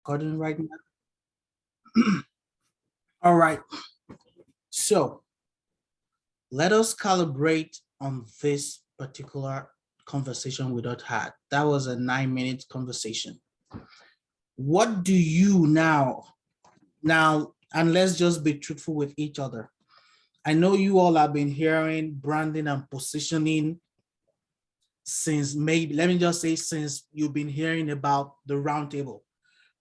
recording right now. All right. So let us calibrate on this particular conversation we just had. That was a 9-minute conversation. What do you now, and let's just be truthful with each other. I know you all have been hearing branding and positioning since maybe, let me just say, since you've been hearing about the roundtable,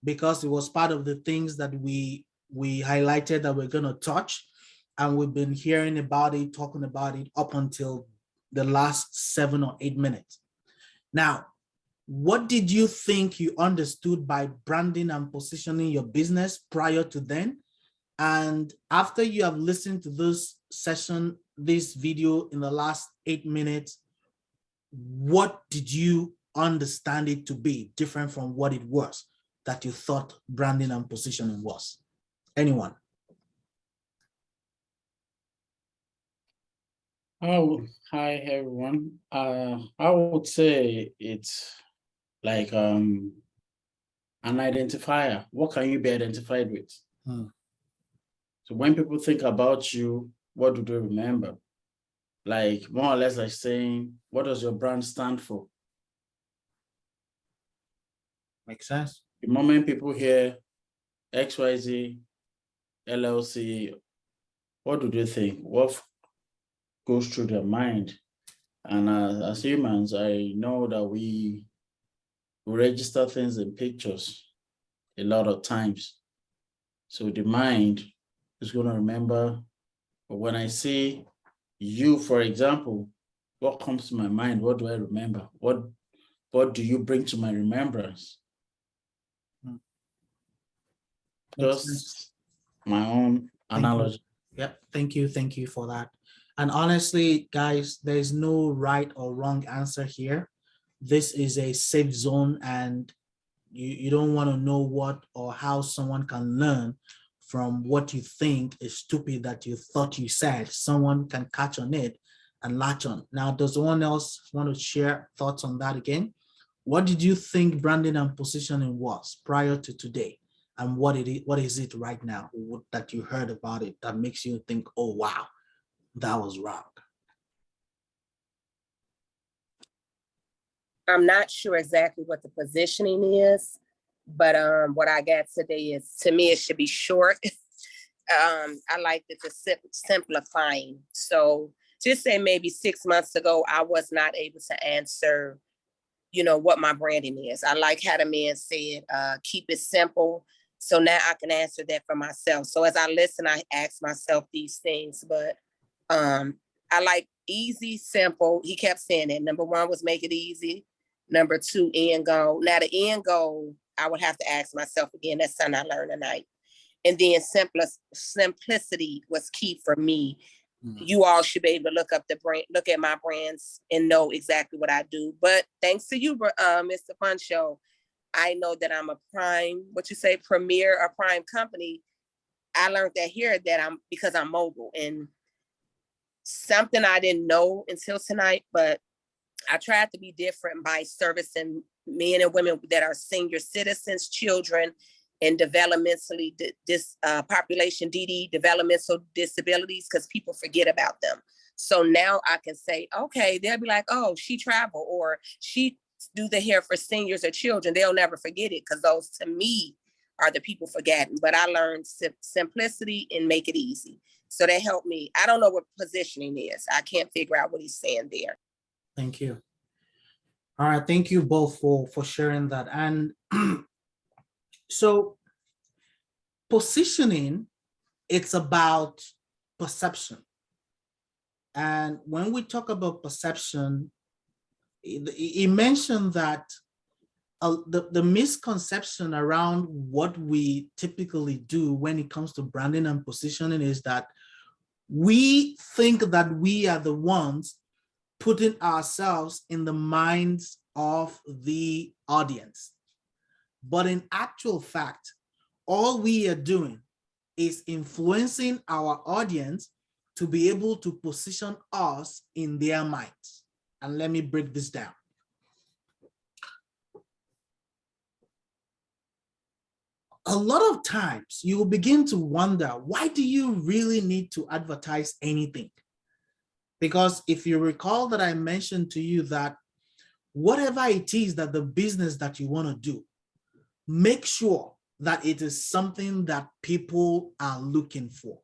because it was part of the things that we highlighted that we're going to touch, and we've been hearing about it, talking about it up until the last 7 or 8 minutes. Now, what did you think you understood by branding and positioning your business prior to then? And after you have listened to this session, this video in the last 8 minutes, what did you understand it to be different from what it was that you thought branding and positioning was? Anyone? Oh, hi everyone. I would say it's like an identifier. What can you be identified with? So when people think about you, what do they remember? Like more or less like saying, what does your brand stand for? Makes sense. The moment people hear XYZ, LLC, what do they think? What goes through their mind? And as humans, I know that we register things in pictures a lot of times. So the mind is going to remember. But when I say you, for example, what comes to my mind? What do I remember? What do you bring to my remembrance? Just my own analogy. Yep. Thank you for that. And honestly, guys, there's no right or wrong answer here. This is a safe zone, and you don't want to know what or how someone can learn from what you think is stupid that you thought you said. Someone can catch on it and latch on. Now, does someone else want to share thoughts on that again? What did you think branding and positioning was prior to today? And what is it right now that you heard about it that makes you think, oh, wow, that was wrong? I'm not sure exactly what the positioning is, but what I got today is, to me, it should be short. I like it to simplifying. So just say maybe 6 months ago, I was not able to answer, what my branding is. I like how the man said, keep it simple. So now I can answer that for myself. So as I listen, I ask myself these things, but I like easy, simple. He kept saying that. Number 1 was make it easy. Number 2, end goal. Now the end goal, I would have to ask myself again. That's something I learned tonight. And then simplicity was key for me. You all should be able to look up the brand, look at my brands and know exactly what I do. But thanks to you, Mr. Fun Show, I know that I'm a prime, premier or prime company. I learned that here that because I'm mobile, and something I didn't know until tonight, but I tried to be different by servicing men and women that are senior citizens, children, and developmentally population DD, developmental disabilities, because people forget about them. So now I can say, okay, they'll be like, oh, she travel, or she do the hair for seniors or children. They'll never forget it, because those to me are the people forgotten. But I learned simplicity and make it easy. So that helped me. I don't know what positioning is. I can't figure out what he's saying there. Thank you. All right, thank you both for sharing that. And so positioning, it's about perception. And when we talk about perception, he mentioned that the misconception around what we typically do when it comes to branding and positioning is that we think that we are the ones putting ourselves in the minds of the audience. But in actual fact, all we are doing is influencing our audience to be able to position us in their minds. And let me break this down. a lot of times you will begin to wonder, why do you really need to advertise anything? Because if you recall that I mentioned to you that whatever it is that the business that you want to do, make sure that it is something that people are looking for.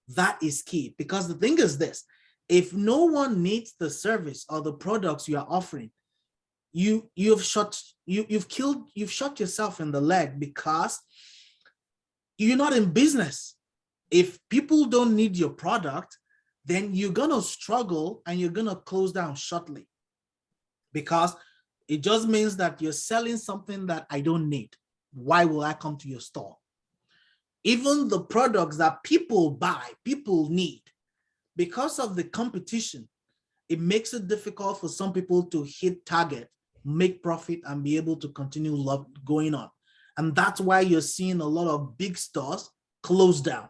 That is key, because the thing is this: if no one needs the service or the products you are offering, you've shot yourself in the leg, because you're not in business. If people don't need your product, then you're gonna struggle and you're gonna close down shortly, because it just means that you're selling something that I don't need. Why will I come to your store? Even the products that people buy, people need, because of the competition, it makes it difficult for some people to hit target, make profit, and be able to continue going on. And that's why you're seeing a lot of big stores close down.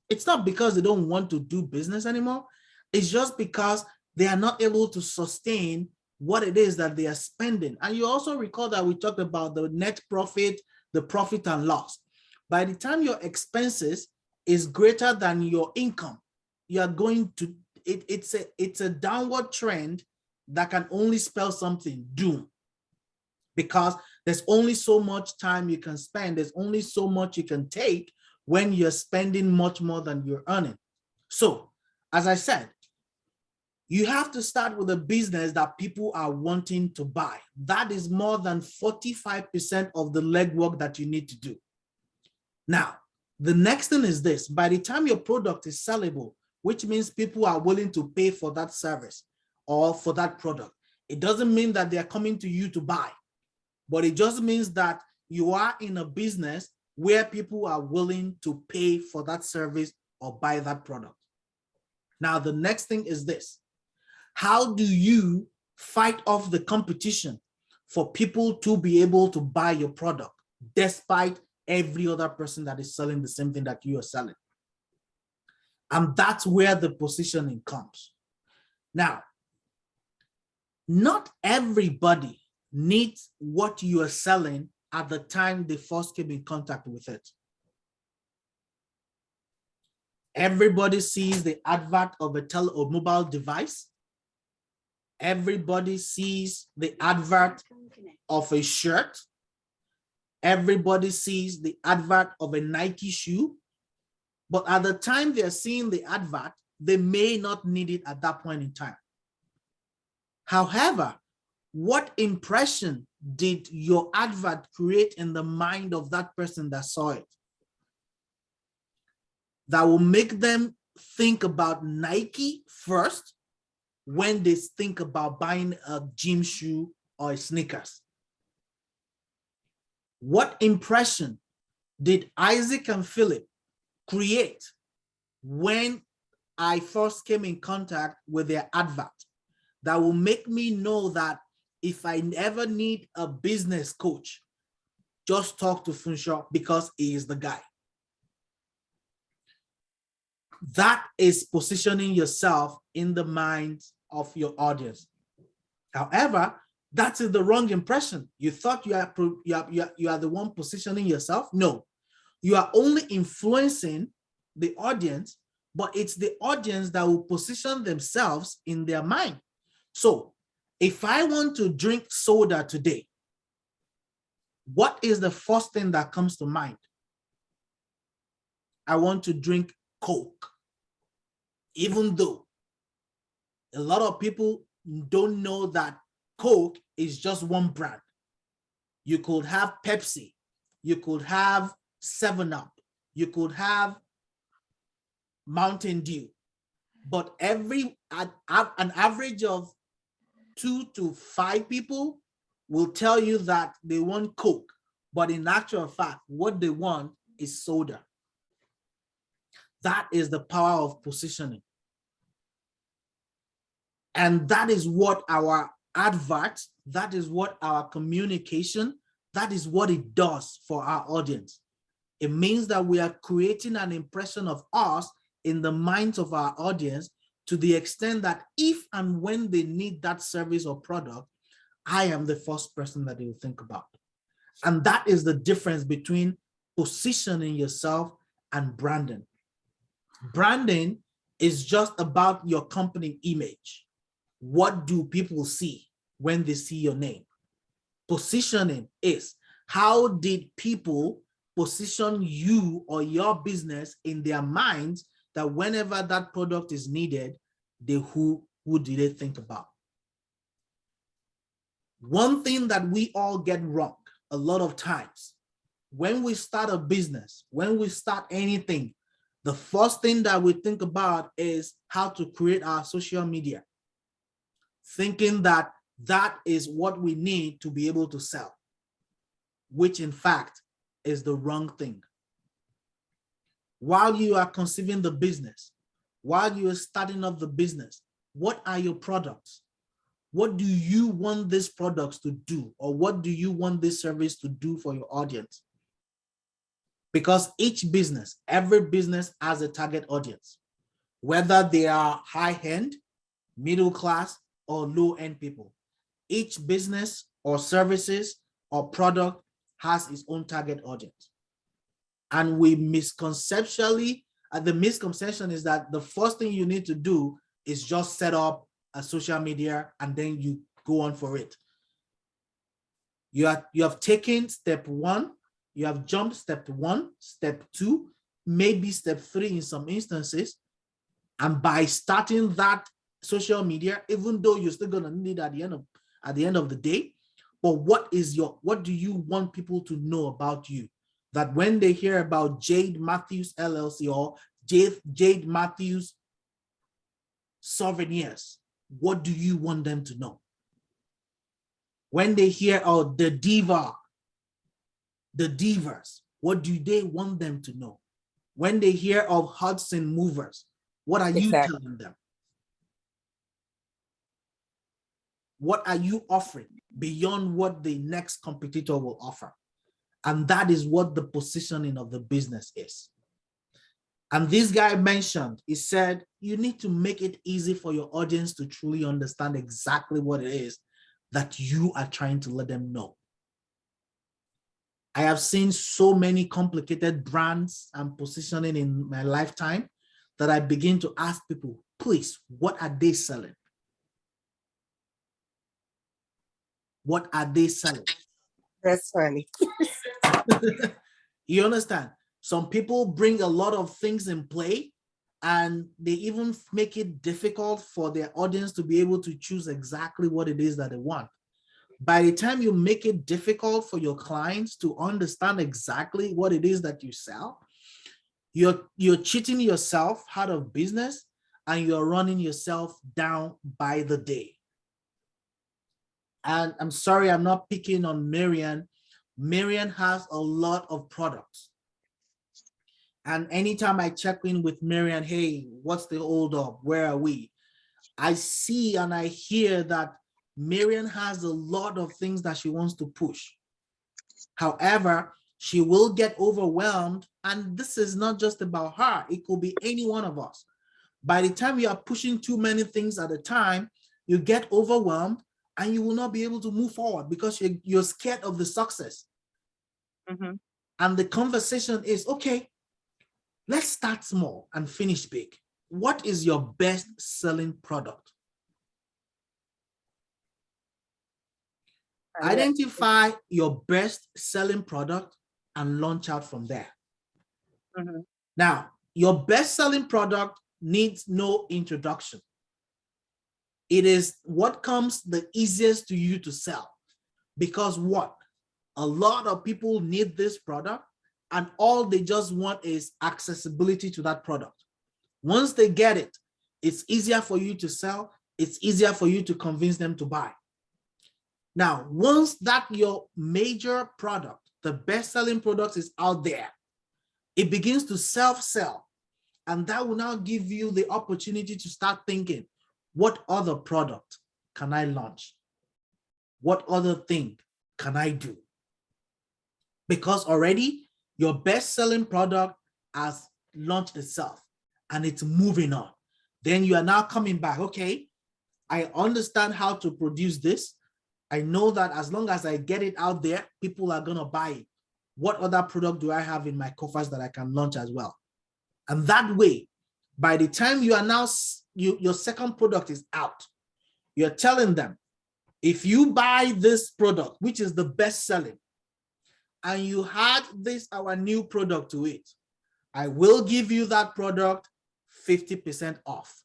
It's not because they don't want to do business anymore. It's just because they are not able to sustain what it is that they are spending. And you also recall that we talked about the net profit, the profit and loss. By the time your expenses is greater than your income, you are going to, it's a downward trend that can only spell something: doom. Because there's only so much time you can spend, there's only so much you can take when you're spending much more than you're earning. So, as I said, you have to start with a business that people are wanting to buy. That is more than 45% of the legwork that you need to do. Now, the next thing is this: by the time your product is sellable, which means people are willing to pay for that service or for that product, it doesn't mean that they're coming to you to buy, but it just means that you are in a business where people are willing to pay for that service or buy that product. Now, the next thing is this: how do you fight off the competition for people to be able to buy your product despite every other person that is selling the same thing that you are selling? And that's where the positioning comes. Now, not everybody needs what you are selling at the time they first came in contact with it. Everybody sees the advert of a or mobile device. Everybody sees the advert of a shirt. Everybody sees the advert of a Nike shoe. But at the time they're seeing the advert, they may not need it at that point in time. However, what impression did your advert create in the mind of that person that saw it, that will make them think about Nike first when they think about buying a gym shoe or a sneakers? What impression did Isaac and Philip create when I first came in contact with their advert that will make me know that if I ever need a business coach, just talk to Funshaw because he is the guy? That is positioning yourself in the minds of your audience. However, that is the wrong impression. You thought you are the one positioning yourself. No, you are only influencing the audience, but it's the audience that will position themselves in their mind. So if I want to drink soda today, what is the first thing that comes to mind? I want to drink Coke. Even though a lot of people don't know that Coke is just one brand. You could have Pepsi, you could have 7-Up, you could have Mountain Dew, but an average of 2 to 5 people will tell you that they want Coke, but in actual fact, what they want is soda. That is the power of positioning. And that is what our adverts, that is what our communication, that is what it does for our audience. It means that we are creating an impression of us in the minds of our audience, to the extent that if and when they need that service or product, I am the first person that they will think about. And that is the difference between positioning yourself, and branding. Branding is just about your company image. What do people see when they see your name? Positioning is how did people position you or your business in their minds that whenever that product is needed, who do they think about? One thing that we all get wrong a lot of times, when we start a business, when we start anything, the first thing that we think about is how to create our social media, thinking that that is what we need to be able to sell, which in fact is the wrong thing. While you are conceiving the business, while you are starting up the business, what are your products? What do you want these products to do? Or what do you want this service to do for your audience? Because each business, every business has a target audience, whether they are high-end, middle class, or low-end people. Each business or services or product has its own target audience. And we misconceptually, the misconception is that the first thing you need to do is just set up a social media and then you go on for it. You have taken step one, you have jumped step one, step two, maybe step three in some instances. And by starting that social media, even though you're still gonna need at the end of the day, but what do you want people to know about you? That when they hear about Jade Matthews LLC or Jade Matthews Souvenirs, what do you want them to know? When they hear the Divas, what do they want them to know? When they hear of Hudson Movers, what are you telling them? What are you offering beyond what the next competitor will offer? And that is what the positioning of the business is. And this guy mentioned, he said, you need to make it easy for your audience to truly understand exactly what it is that you are trying to let them know. I have seen so many complicated brands and positioning in my lifetime that I begin to ask people, please, what are they selling? What are they selling? That's funny. You understand? Some people bring a lot of things in play and they even make it difficult for their audience to be able to choose exactly what it is that they want. By the time you make it difficult for your clients to understand exactly what it is that you sell, you're cheating yourself out of business and you're running yourself down by the day. And I'm sorry, I'm not picking on Marian. Marian has a lot of products. And anytime I check in with Marian, hey, what's the hold up? Where are we? I see and I hear that Marian has a lot of things that she wants to push. However, she will get overwhelmed. And this is not just about her. It could be any one of us. By the time you are pushing too many things at a time, you get overwhelmed and you will not be able to move forward because you're scared of the success. Mm-hmm. And the conversation is, okay, let's start small and finish big. What is your best selling product? Identify your best selling product and launch out from there. Mm-hmm. Now, your best selling product needs no introduction. It is what comes the easiest to you to sell. Because what? A lot of people need this product and all they just want is accessibility to that product. Once they get it, it's easier for you to sell. It's easier for you to convince them to buy. Now, once that your major product, the best-selling product is out there, it begins to self-sell. And that will now give you the opportunity to start thinking, what other product can I launch? What other thing can I do? Because already your best-selling product has launched itself and it's moving on. Then you are now coming back, okay, I understand how to produce this. I know that as long as I get it out there, people are going to buy it. what other product do I have in my coffers that I can launch as well? And that way, by the time you announce your second product is out, you're telling them, if you buy this product, which is the best selling, and you add this, our new product to it, I will give you that product 50% off.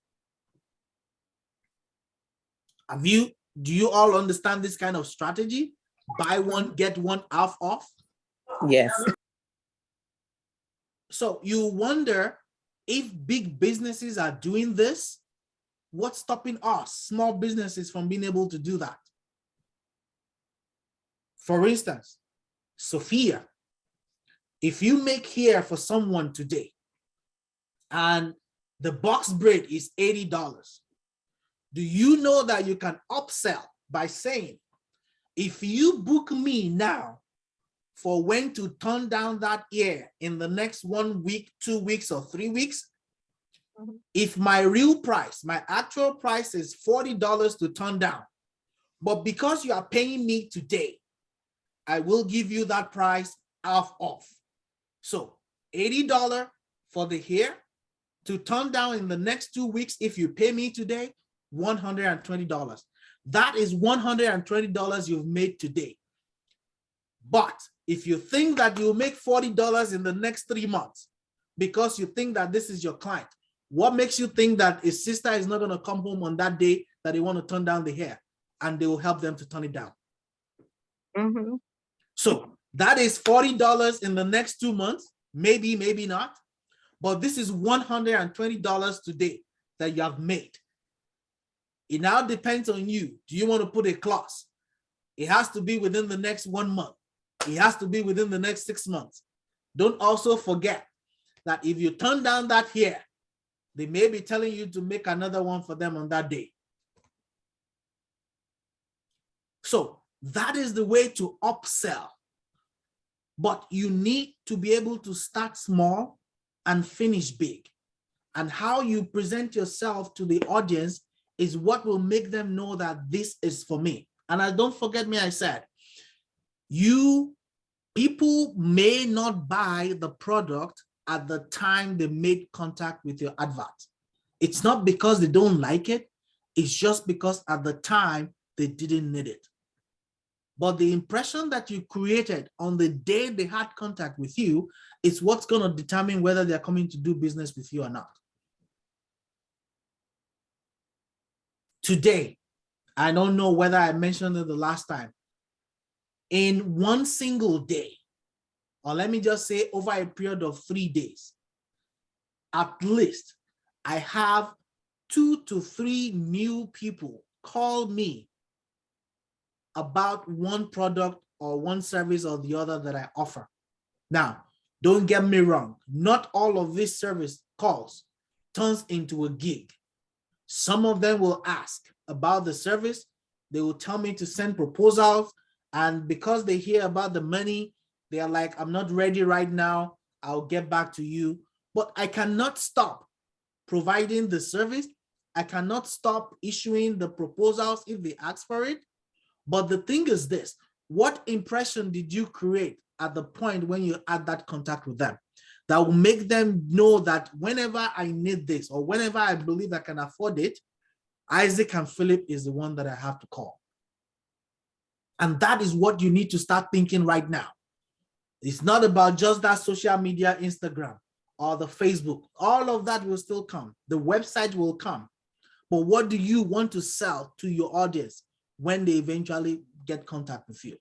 Do you all understand this kind of strategy? Buy one, get one half off. Yes. So you wonder if big businesses are doing this, what's stopping us, small businesses, from being able to do that? For instance, Sophia, if you make hair for someone today and the box braid is $80, do you know that you can upsell by saying, if you book me now for when to turn down that hair in the next 1 week, 2 weeks, or 3 weeks, if my real price, my actual price is $40 to turn down, but because you are paying me today, I will give you that price half off. So $80 for the hair to turn down in the next 2 weeks. If you pay me today, $120. That is $120 you've made today. But if you think that you'll make $40 in the next 3 months because you think that this is your client, what makes you think that a sister is not going to come home on that day that they want to turn down the hair and they will help them to turn it down? Mm-hmm. So that is $40 in the next 2 months, maybe, maybe not. But this is $120 today that you have made. It now depends on you. Do you want to put a clause? It has to be within the next 1 month. It has to be within the next 6 months. Don't also forget that if you turn down that hair, they may be telling you to make another one for them on that day. So that is the way to upsell. But you need to be able to start small and finish big. And how you present yourself to the audience is what will make them know that this is for me. And don't forget me, I said, people may not buy the product at the time they made contact with your advert. It's not because they don't like it. It's just because at the time they didn't need it. But the impression that you created on the day they had contact with you is what's going to determine whether they're coming to do business with you or not. Today, I don't know whether I mentioned it the last time, in one single day, or let me just say over a period of 3 days, at least I have 2 to 3 new people call me about one product or one service or the other that I offer. Now, don't get me wrong, not all of these service calls turns into a gig. Some of them will ask about the service. They will tell me to send proposals, and because they hear about the money, they are like, I'm not ready right now, I'll get back to you. But I cannot stop providing the service. I cannot stop issuing the proposals if they ask for it. But the thing is this, what impression did you create at the point when you had that contact with them that will make them know that whenever I need this or whenever I believe I can afford it, Isaac and Philip is the one that I have to call? And that is what you need to start thinking right now. It's not about just that social media, Instagram or the Facebook. All of that will still come. The website will come. But what do you want to sell to your audience when they eventually get contact with you?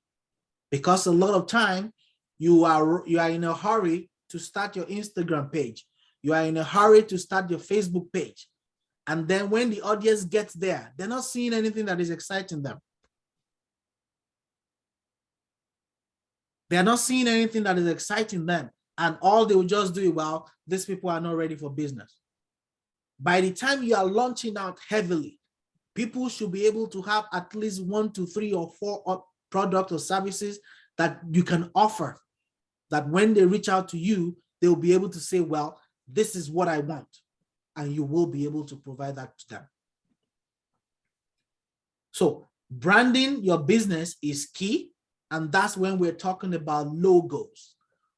Because a lot of time you are in a hurry to start your Instagram page. You are in a hurry to start your Facebook page. And then when the audience gets there, they're not seeing anything that is exciting them. They're not seeing anything that is exciting them. And all they will just do, well, these people are not ready for business. By the time you are launching out heavily, people should be able to have at least 1 to 3 or 4 products or services that you can offer, that when they reach out to you, they'll be able to say, well, this is what I want. And you will be able to provide that to them. So branding your business is key. And that's when we're talking about logos.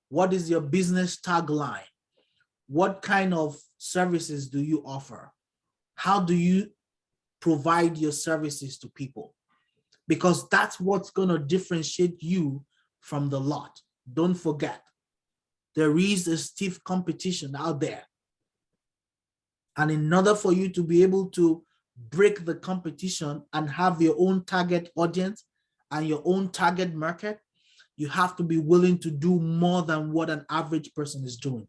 What is your business tagline? What kind of services do you offer? How do you provide your services to people? Because that's what's going to differentiate you from the lot. Don't forget, there is a stiff competition out there. And in order for you to be able to break the competition and have your own target audience and your own target market, you have to be willing to do more than what an average person is doing.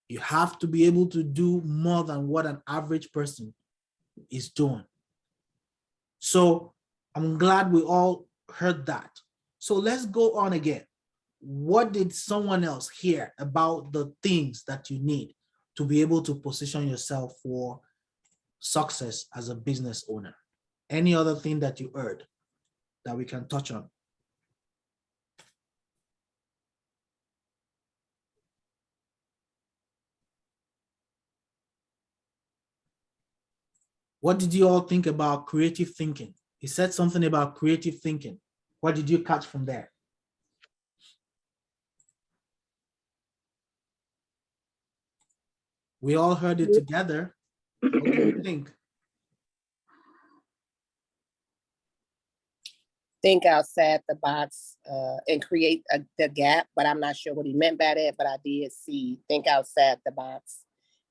You have to be able to do more than what an average person is doing. So I'm glad we all heard that. So let's go on again. What did someone else hear about the things that you need to be able to position yourself for success as a business owner? Any other thing that you heard that we can touch on? What did you all think about creative thinking? He said something about creative thinking. What did you catch from there? We all heard it together. What do you think? Think outside the box and create the gap, but I'm not sure what he meant by that, but I did see think outside the box.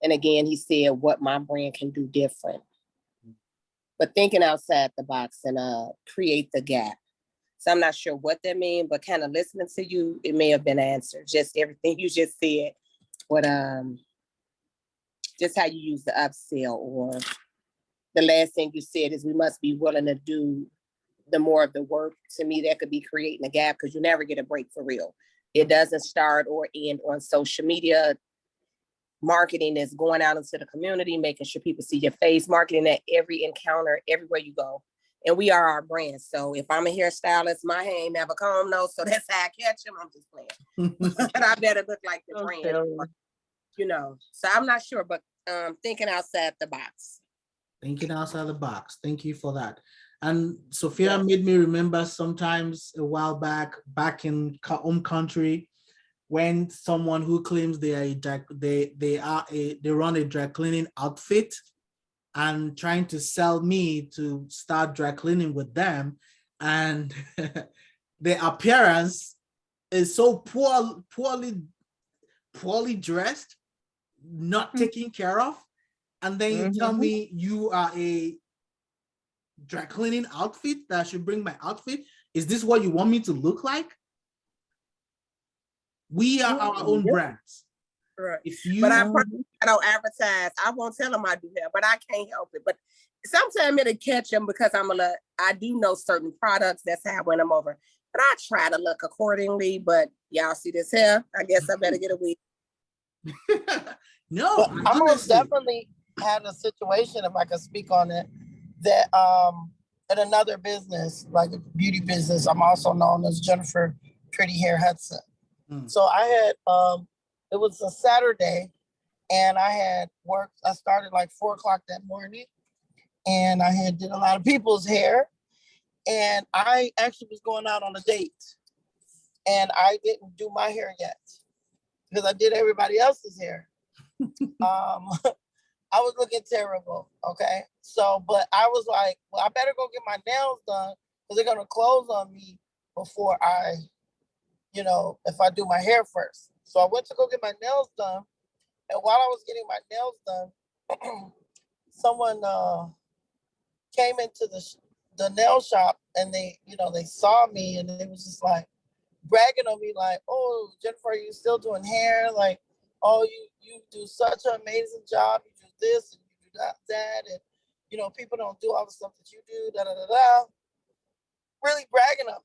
And again, he said what my brand can do different. But thinking outside the box and create the gap. So I'm not sure what that means, but kind of listening to you, it may have been answered. Just everything you just said, what just how you use the upsell, or the last thing you said is we must be willing to do the more of the work. To me, that could be creating a gap, because you never get a break for real. It doesn't start or end on social media. Marketing is going out into the community, making sure people see your face, marketing at every encounter, everywhere you go. And we are our brand. So if I'm a hairstylist, my hair ain't never combed, no. So that's how I catch them. I'm just playing. And I better look like the brand, you know. So I'm not sure, but thinking outside the box. Thinking outside the box. Thank you for that. And Sophia made me remember sometimes a while back in home country, when someone who claims they run a dry cleaning outfit and trying to sell me to start dry cleaning with them, and the appearance is so poorly dressed, not taken care of, and then you tell me you are a dry cleaning outfit that I should bring my outfit. Is this what you want me to look like? We are our own brands. Right. If you, but I don't advertise. I won't tell them I do that, but I can't help it. But sometimes it'll catch them, because I do know certain products. That's how I win them over. But I try to look accordingly. But y'all see this hair? I guess I better get a wig. No, but I most definitely had a situation, if I could speak on it, that at another business, like a beauty business, I'm also known as Jennifer Pretty Hair Hudson. So I had it was a Saturday, and I had worked. I started like 4:00 that morning, and I had did a lot of people's hair, and I actually was going out on a date, and I didn't do my hair yet because I did everybody else's hair. I was looking terrible. Okay, so but I was like, well, I better go get my nails done, because they're gonna close on me before I, if I do my hair first. So I went to go get my nails done. And while I was getting my nails done, someone came into the nail shop, and they saw me, and they was just like bragging on me, like, oh, Jennifer, are you still doing hair? Like, oh, you do such an amazing job. You do this and you do that. And, people don't do all the stuff that you do, da, da, da, da. Really bragging on me.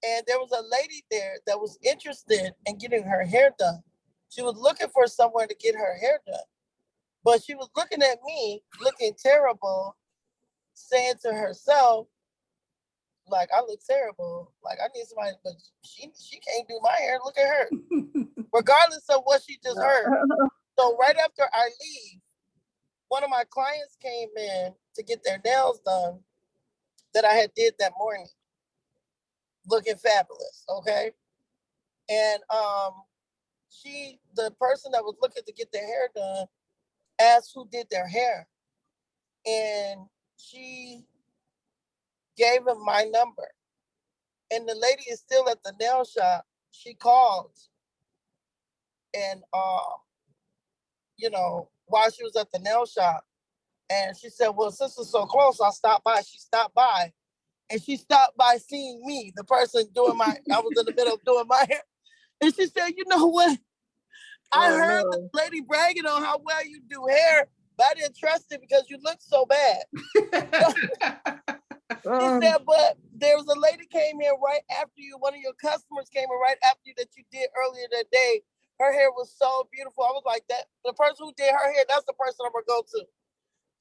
And there was a lady there that was interested in getting her hair done. She was looking for somewhere to get her hair done. But she was looking at me, looking terrible, saying to herself, like, I look terrible. Like, I need somebody, but she can't do my hair. Look at her. Regardless of what she just heard. So right after I leave, one of my clients came in to get their nails done that I had did that morning. looking fabulous. Okay. And the person that was looking to get their hair done asked who did their hair. And she gave him my number. And the lady is still at the nail shop. She called and while she was at the nail shop, and she said, well, since it's so close, I'll stop by. She stopped by, and she stopped by seeing me, the person I was in the middle of doing my hair. And she said, you know what? I Oh, heard no. the lady bragging on how well you do hair, but I didn't trust it because you look so bad. She said, but there was a lady came here right after you. One of your customers came in right after you that you did earlier that day. Her hair was so beautiful. I was like, that the person who did her hair, that's the person I'm gonna go to.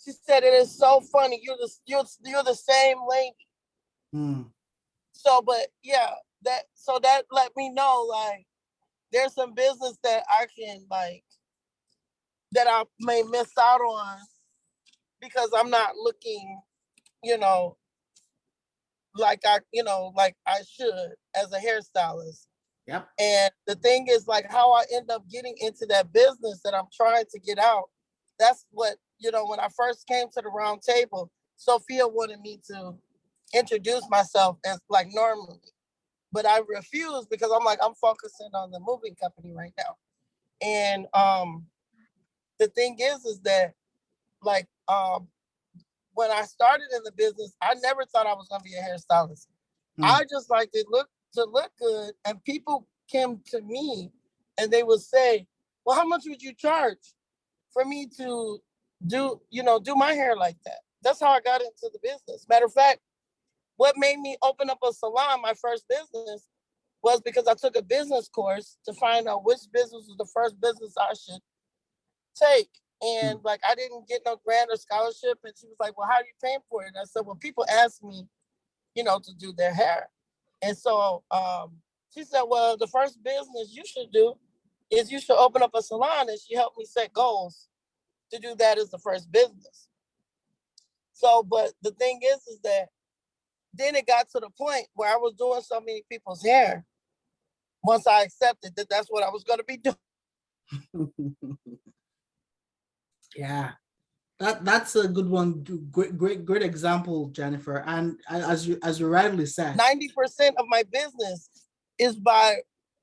She said, it is so funny. You're the same lady. Hmm. So, but yeah, that let me know, like, there's some business that I can, like, that I may miss out on because I'm not looking, like I should as a hairstylist. Yep. And the thing is, like, how I end up getting into that business that I'm trying to get out. That's what, when I first came to the round table, Sophia wanted me to introduce myself as like normally, but I refused because I'm like, I'm focusing on the moving company right now. And the thing is that, like, when I started in the business, I never thought I was gonna be a hairstylist. I just liked it to look good, and people came to me and they would say, well, how much would you charge for me to do my hair like that? That's how I got into the business. Matter of fact, what made me open up a salon, my first business, was because I took a business course to find out which business was the first business I should take. And like, I didn't get no grant or scholarship. And she was like, well, how are you paying for it? And I said, well, people ask me, to do their hair. And so she said, well, the first business you should do is you should open up a salon. And she helped me set goals to do that as the first business. So, but the thing is that then it got to the point where I was doing so many people's hair. Once I accepted that that's what I was going to be doing. Yeah, that's a good one. Great example, Jennifer. And as you rightly said, 90% of my business is by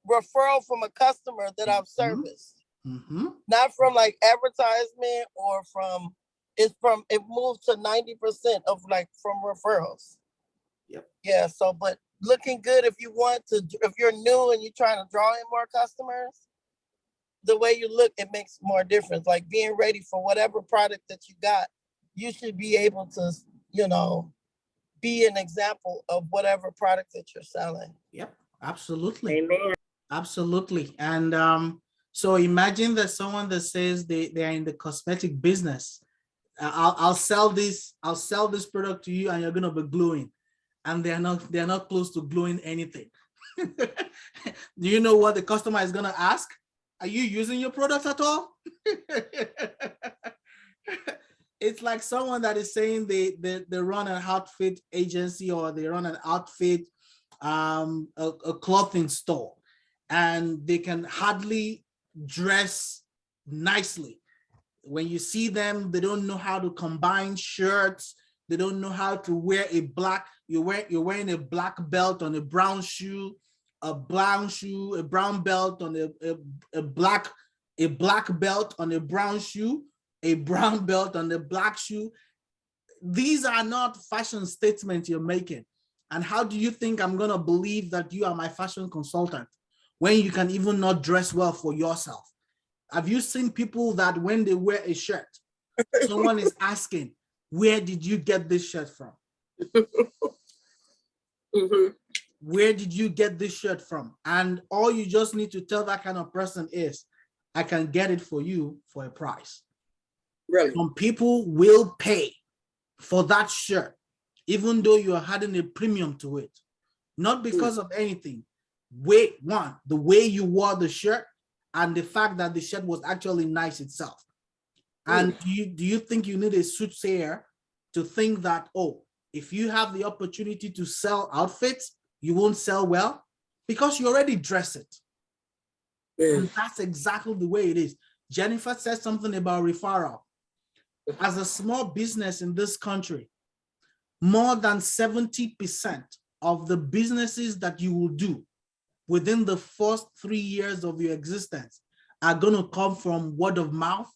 referral from a customer that I've serviced. Mm-hmm. Not from like advertisement or it moved to 90% of like from referrals. Yep. Yeah. So, but looking good, if you're new and you're trying to draw in more customers, the way you look, it makes more difference. Like being ready for whatever product that you got, you should be able to, be an example of whatever product that you're selling. Yep, absolutely. Amen. Absolutely. And so imagine that someone that says they're in the cosmetic business. I'll sell this product to you and you're gonna be gluing. And they're not close to gluing anything. Do you know what the customer is gonna ask? Are you using your product at all? It's like someone that is saying they run an outfit agency or they run an outfit a clothing store, and they can hardly dress nicely. When you see them, they don't know how to combine shirts. They don't know how to wear a black. You're wearing a black belt on a brown shoe, a brown belt on a black belt on a brown shoe, a brown belt on the black shoe. These are not fashion statements you're making. And how do you think I'm going to believe that you are my fashion consultant when you can even not dress well for yourself? Have you seen people that when they wear a shirt, someone is asking, where did you get this shirt from? Mm-hmm. Where did you get this shirt from? And all you just need to tell that kind of person is, I can get it for you for a price. Really? Some people will pay for that shirt, even though you are adding a premium to it, not because of anything. The way you wore the shirt and the fact that the shirt was actually nice itself. And do you think you need a soothsayer to think that, oh, if you have the opportunity to sell outfits, you won't sell well? Because you already dress it. And that's exactly the way it is. Jennifer said something about referral. As a small business in this country, more than 70% of the businesses that you will do within the first 3 years of your existence are going to come from word of mouth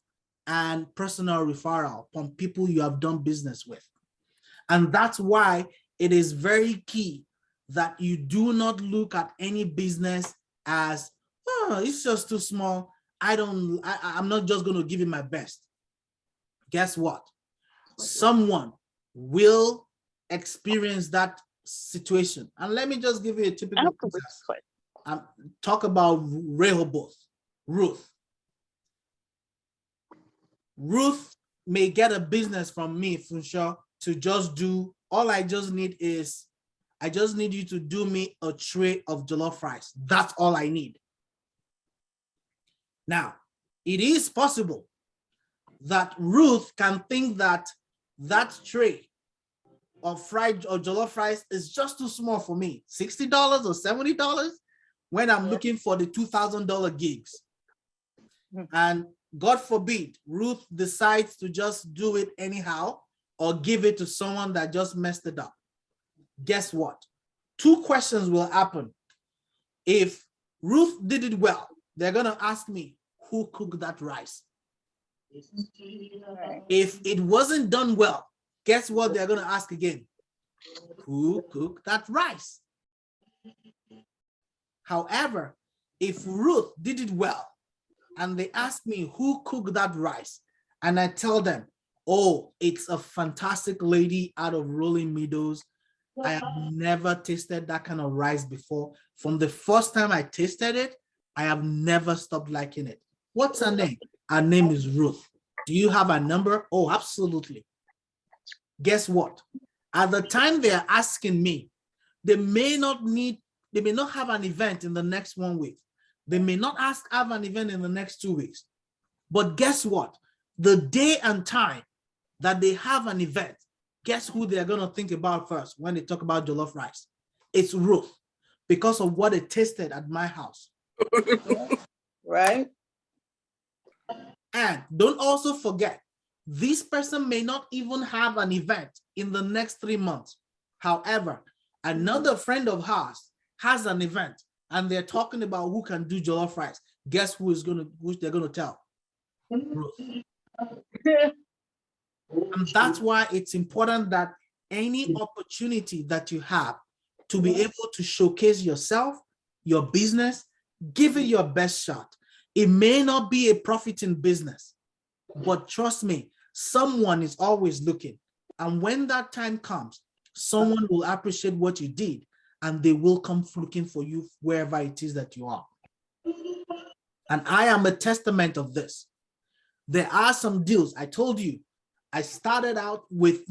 and personal referral from people you have done business with. And that's why it is very key that you do not look at any business as, oh, it's just too small. I'm not just going to give it my best. Guess what? Someone will experience that situation. And let me just give you a typical business. Talk about Rehoboth, Ruth. Ruth may get a business from me, for sure, to just do, all I just need is, I just need you to do me a tray of jollof rice. That's all I need. Now, it is possible that Ruth can think that that tray of fried or jollof rice is just too small for me, $60 or $70, when I'm looking for the $2,000 gigs. And God forbid, Ruth decides to just do it anyhow or give it to someone that just messed it up. Guess what? Two questions will happen. If Ruth did it well, they're going to ask me, who cooked that rice? If it wasn't done well, guess what they're going to ask again? Who cooked that rice? However, if Ruth did it well and they ask me who cooked that rice, and I tell them, oh, it's a fantastic lady out of Rolling Meadows. I have never tasted that kind of rice before. From the first time I tasted it, I have never stopped liking it. What's her name? Her name is Ruth. Do you have a number? Oh, absolutely. Guess what? At the time they're asking me, they may not have an event in the next 1 week. They may not have an event in the next 2 weeks. But guess what? The day and time that they have an event, guess who they're going to think about first when they talk about jollof rice? It's Ruth, because of what it tasted at my house. Right. And don't also forget, this person may not even have an event in the next 3 months. However, another friend of hers has an event and they're talking about who can do jollof rice. Guess who they're going to tell? Ruth. And that's why it's important that any opportunity that you have to be able to showcase yourself, your business, give it your best shot. It may not be a profiting business, but trust me, someone is always looking. And when that time comes, someone will appreciate what you did and they will come looking for you wherever it is that you are. And I am a testament of this. There are some deals. I told you, I started out with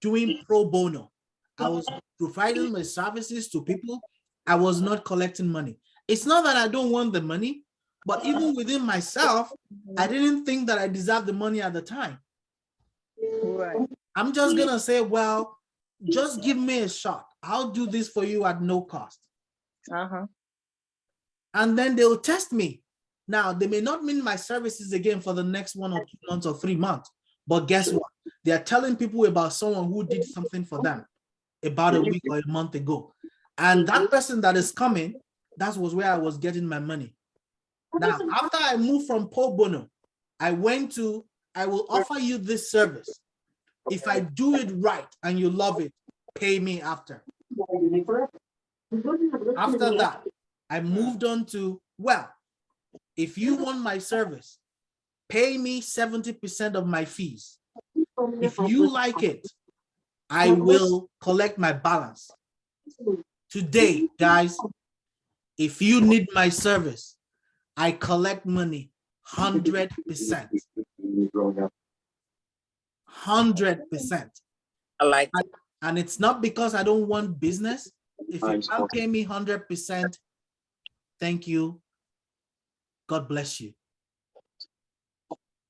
doing pro bono. I was providing my services to people. I was not collecting money. It's not that I don't want the money, but even within myself, I didn't think that I deserved the money at the time. Right. I'm just going to say, well, just give me a shot. I'll do this for you at no cost. And then they'll test me. Now, they may not need my services again for the next 1 or 2 months or 3 months. But guess what? They are telling people about someone who did something for them about a week or a month ago. And that person that is coming, that was where I was getting my money. Now, after I moved from pro bono, I will offer you this service. If I do it right and you love it, pay me after. After that, I moved on to, well, if you want my service, pay me 70% of my fees. If you like it, I will collect my balance. Today, guys, if you need my service, I collect money 100%. 100%. I like that. And it's not because I don't want business. If you can't pay me 100%, thank you. God bless you.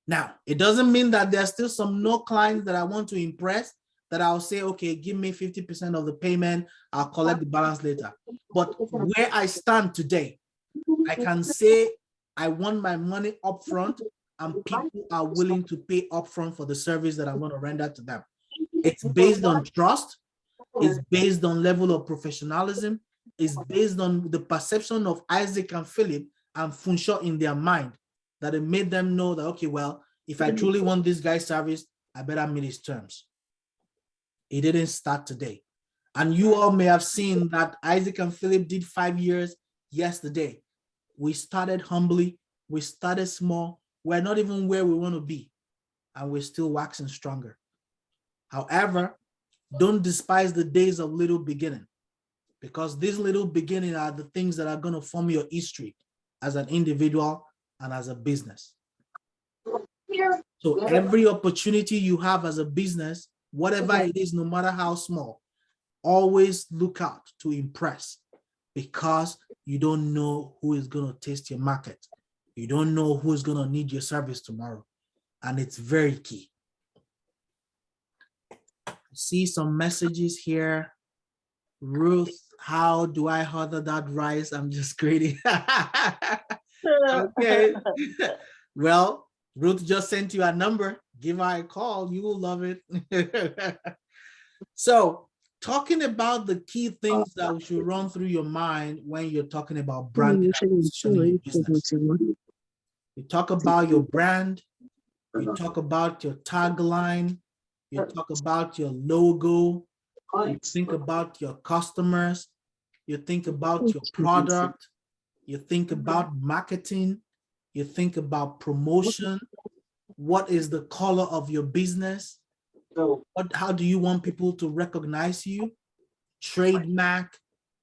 Now, it doesn't mean that there's still some no clients that I want to impress that I'll say, okay, give me 50% of the payment, I'll collect the balance later. But where I stand today, I can say I want my money upfront, and people are willing to pay upfront for the service that I'm going to render to them. It's based on trust, it's based on level of professionalism, it's based on the perception of Isaac and Philip and Funsho in their mind, that it made them know that, okay, well, if I truly want this guy's service, I better meet his terms. It didn't start today. And you all may have seen that Isaac and Philip did 5 years yesterday. We started humbly, we started small, we're not even where we want to be, and we're still waxing stronger. However, don't despise the days of little beginning, because these little beginning are the things that are going to form your history as an individual and as a business. So every opportunity you have as a business, whatever it is, no matter how small, always look out to impress, because you don't know who is going to taste your market. You don't know who is going to need your service tomorrow. And it's very key. I see some messages here. Ruth, how do I order that rice? I'm just kidding. Okay. Well, Ruth just sent you a number. Give her a call. You will love it. So, talking about the key things that should run through your mind when you're talking about branding and positioning your business. You talk about your brand, you talk about your tagline, you talk about your logo, you think about your customers, you think about your product, you think about marketing, you think about promotion. What is the color of your business? How do you want people to recognize you? Trademark,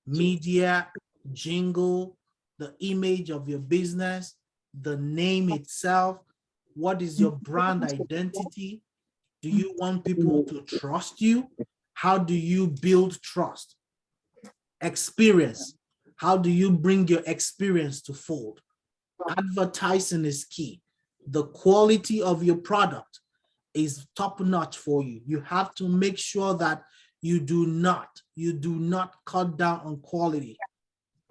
media, jingle, the image of your business, the name itself. What is your brand identity? Do you want people to trust you? How do you build trust? Experience. How do you bring your experience to fold? Advertising is key. The quality of your product is top notch for you. You have to make sure that you do not cut down on quality.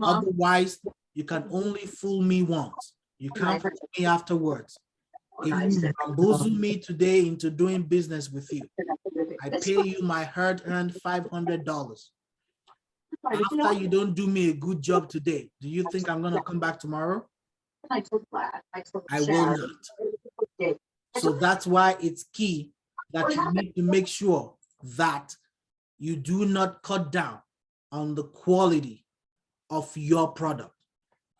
Otherwise, you can only fool me once. You can't fool me afterwards. If you bamboozle me today into doing business with you, I pay you my hard-earned $500. After you don't do me a good job today, do you think I'm gonna come back tomorrow? I will not. So that's why it's key that you need to make sure that you do not cut down on the quality of your product.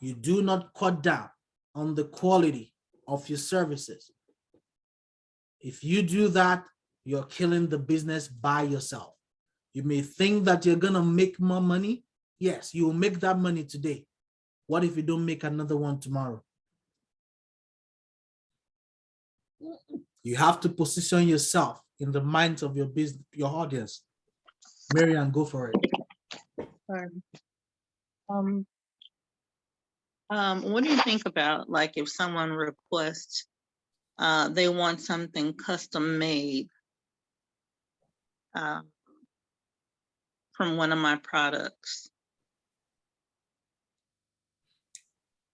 You do not cut down on the quality of your services. If you do that, you're killing the business by yourself. You may think that you're gonna make more money. Yes, you will make that money today. What if you don't make another one tomorrow? You have to position yourself in the minds of your business, your audience. Marianne, go for it. What do you think about, like, if someone requests, they want something custom made from one of my products?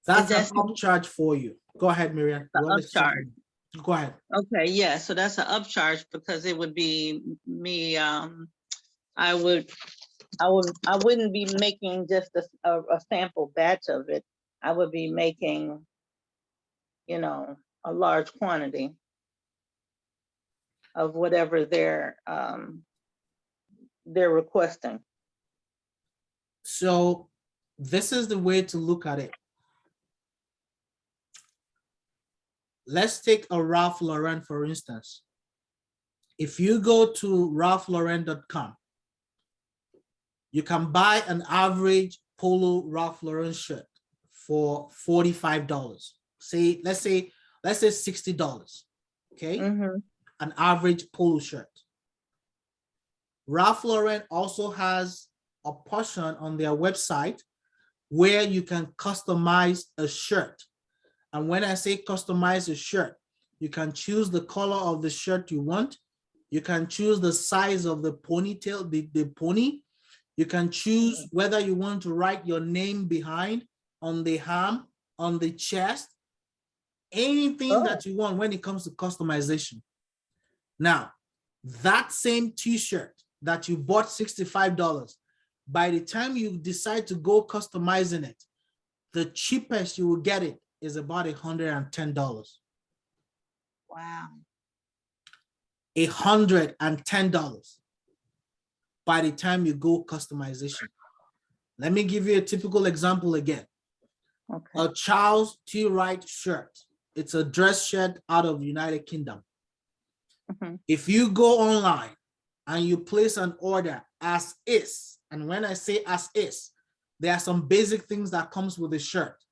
That's an upcharge for you. Go ahead, Marianne. Upcharge. Go ahead. Okay, yeah, so that's an upcharge because it would be me, I wouldn't be making just a sample batch of it. I would be making, you know, a large quantity of whatever they're requesting. So this is the way to look at it. Let's take a Ralph Lauren, for instance. If you go to ralphlauren.com, you can buy an average polo Ralph Lauren shirt for $45. Let's say $60. Okay, an average polo shirt. Ralph Lauren also has a portion on their website where you can customize a shirt. And when I say customize a shirt, you can choose the color of the shirt you want. You can choose the size of the ponytail, the pony. You can choose whether you want to write your name behind, on the arm, on the chest, anything that you want when it comes to customization. Now, that same t-shirt that you bought $65, by the time you decide to go customizing it, the cheapest you will get it is about $110. Wow. $110 by the time you go customization. Let me give you a typical example again. Okay. A Charles T. Wright shirt. It's a dress shirt out of the United Kingdom. Mhm. If you go online and you place an order as is, and when I say as is, there are some basic things that comes with the shirt.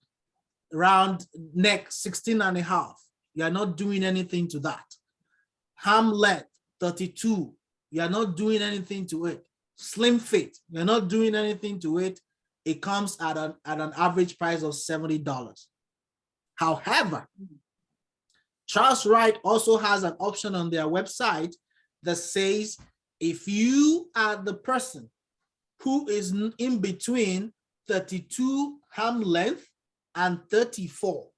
Round neck, 16.5. You're not doing anything to that. Arm length, 32. You're not doing anything to it. Slim fit, you're not doing anything to it. It comes at an average price of $70. However, Charles Wright also has an option on their website that says, if you are the person who is in between 32 arm length and 34,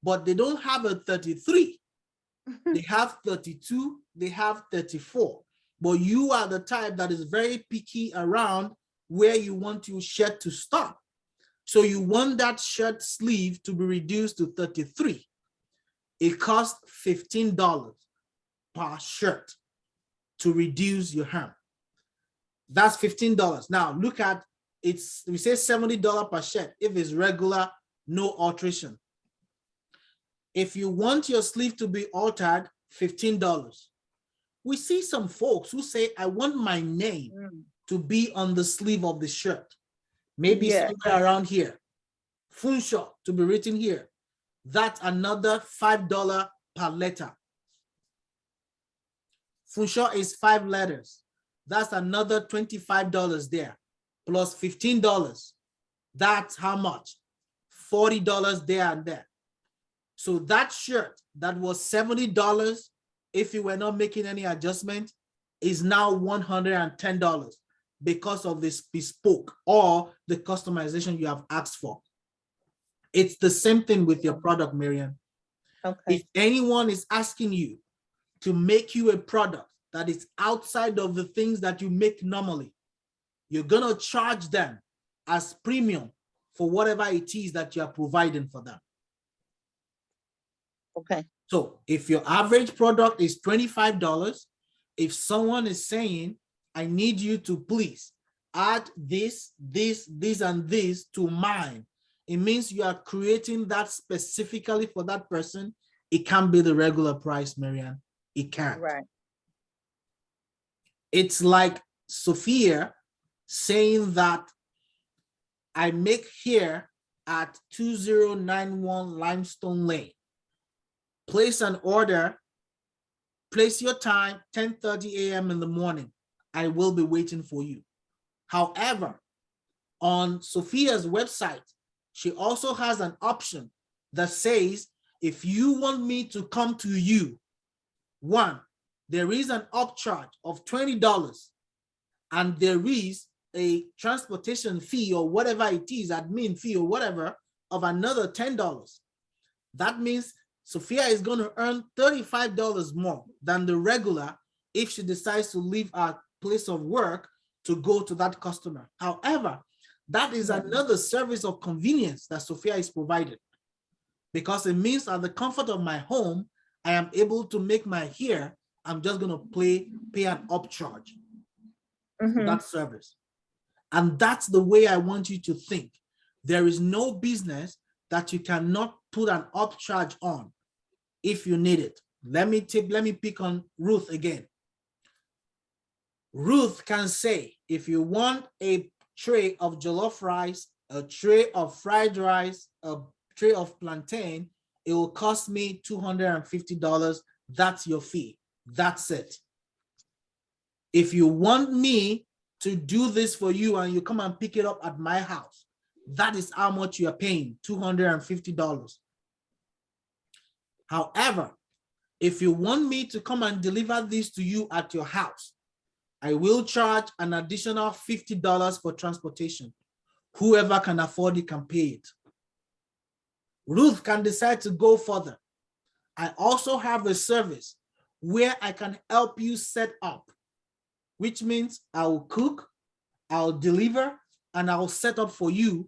but they don't have a 33, they have 32, they have 34, but you are the type that is very picky around where you want your shirt to stop. So you want that shirt sleeve to be reduced to 33. It costs $15 per shirt to reduce your hem. That's $15. Now look at, it's, we say $70 per shirt if it's regular, no alteration. If you want your sleeve to be altered, $15. We see some folks who say, I want my name to be on the sleeve of the shirt. Maybe somewhere around here. Funsho to be written here. That's another $5 per letter. Funsho is 5 letters. That's another $25 there, plus $15. That's how much? $40 there and there. So that shirt that was $70, if you were not making any adjustment, is now $110 because of this bespoke or the customization you have asked for. It's the same thing with your product, Miriam. Okay. If anyone is asking you to make you a product that is outside of the things that you make normally, you're gonna charge them as premium for whatever it is that you are providing for them. Okay. So if your average product is $25, if someone is saying, I need you to please add this, this, this, and this to mine, it means you are creating that specifically for that person. It can't be the regular price, Marianne. It can't. Right. It's like Sophia saying that I make hair at 2091 Limestone Lane. Place an order, place your time, 10:30 a.m. in the morning. I will be waiting for you. However, on Sophia's website, she also has an option that says, if you want me to come to you, one, there is an upcharge of $20 and there is a transportation fee or whatever it is, admin fee or whatever, of another $10. That means Sophia is going to earn $35 more than the regular if she decides to leave her place of work to go to that customer. However, that is another service of convenience that Sophia is providing, because it means at the comfort of my home, I am able to make my hair. I'm just going to pay an upcharge for that service. And that's the way I want you to think. There is no business that you cannot put an upcharge on if you need it. Let me pick on Ruth again. Ruth can say, if you want a tray of jollof rice, a tray of fried rice, a tray of plantain, it will cost me $250. That's your fee. That's it. If you want me to do this for you and you come and pick it up at my house, that is how much you are paying, $250. However, If you want me to come and deliver this to you at your house, I will charge an additional $50 for transportation. Whoever can afford it can pay it. Ruth can decide to go further. I also have a service where I can help you set up, which means I will cook, I'll deliver, and I'll set up for you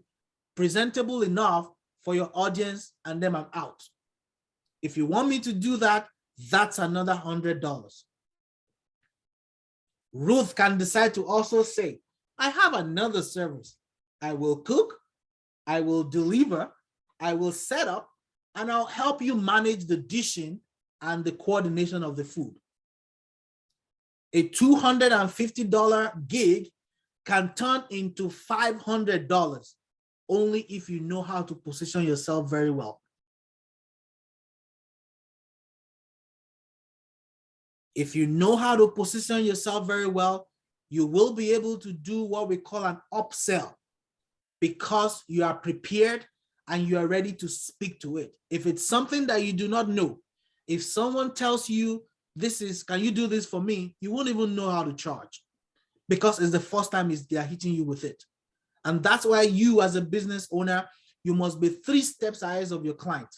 presentable enough for your audience, and then I'm out. If you want me to do that, that's another $100. Ruth can decide to also say, I have another service. I will cook, I will deliver, I will set up, and I'll help you manage the dishing and the coordination of the food. A $250 gig can turn into $500 only if you know how to position yourself very well. If you know how to position yourself very well, you will be able to do what we call an upsell because you are prepared and you are ready to speak to it. If it's something that you do not know, if someone tells you, can you do this for me? You won't even know how to charge because it's the first time they are hitting you with it. And that's why you as a business owner, you must be 3 steps ahead of your client,